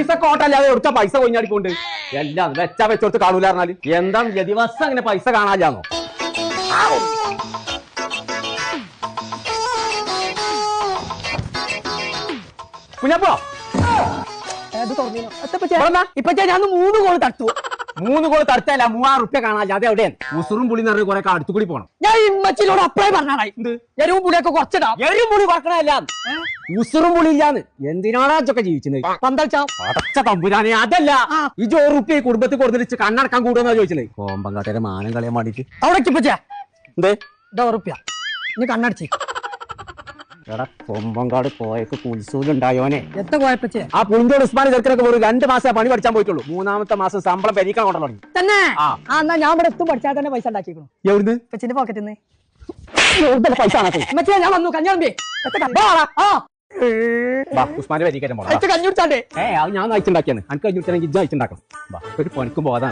പീസ കോട്ടല്ലാതെ എടുത്ത പൈസ കൊഞ്ഞാടിക്കൊണ്ട് എല്ലാം വെച്ചാ വെച്ചോടുത്ത് കാണൂല പറഞ്ഞാല് എന്താ ദിവസം അങ്ങനെ പൈസ കാണാല്ലാന്നോ? കുഞ്ഞപ്പോ ഇപ്പൊ ഞാൻ 3 ഗോൾ തട്ടു. 3 ഗോൾ തടുത്തല്ല 3000 റുപ്യ കാണാല്ല. അത് എവിടെയാണ്? ഉസുറും പുളി നിറയെ കുറെ അടുത്തു കൂടി പോണം. ഞാൻ ഇമ്മച്ചിനോട് അപ്ലൈ പറഞ്ഞാളായി. എരിവും പുളിയൊക്കെ കുറച്ചിടാം. എരിവും പുളി കുറക്കണല്ല, ഉസുറും പുളി ഇല്ലാന്ന്. എന്തിനാണോ അതൊക്കെ ജീവിച്ചത്? അടച്ച തമ്പുരാനെ. അതല്ല, ഈ 1 റുപ്യ കുടുംബത്തിൽ കൊടുത്തിട്ട് കണ്ണടക്കാൻ കൂടുന്ന ചോദിച്ചത്. കോമ്പങ്കാട്ടേരെ മാനം കളയാൻ വേണ്ടിട്ട് അവിടെ പറ്റിയ എന്തേ 1 റുപ്യ ഇനി കണ്ണടച്ച്. എടാ കൊമ്പങ്കാട് പോയക്ക് കുൽസൂലുണ്ടായോനെ. എത്ര കോയപ്പച്ചേ? ആ പുളിഞ്ചോട് ഉസ്മാൻ ചെറുക്കനൊക്കെ ഒരു 2 മാസം പണി പഠിച്ചാൻ പോയിട്ടുള്ളൂ. 3ാമത്തെ മാസം ശമ്പളം പെരീക്കാൻ കൊണ്ടു തുടങ്ങി. തന്നെ എന്നാ ഞാൻ ഇവിടെ എത്തും പഠിച്ചാൽ തന്നെ പൈസ ഉണ്ടാക്കിക്കണം. എവിടുന്ന്? പച്ചിന്റെ പോക്കറ്റിൽ പൈസ ഞാൻ വന്നു കഞ്ഞാമ്പേ ഉസ്മാന്റെ പെരീക്കാൻ പോകാം. കഞ്ഞുടിച്ചാണ്ടേ അത് ഞാൻ അയച്ചുണ്ടാക്കിയാണ്. എനിക്ക് കഞ്ഞുടിച്ചാണെങ്കിൽ ഇജ്ജ് അയച്ചുണ്ടാക്കണം. ഒരു പണിക്കും പോകാതെ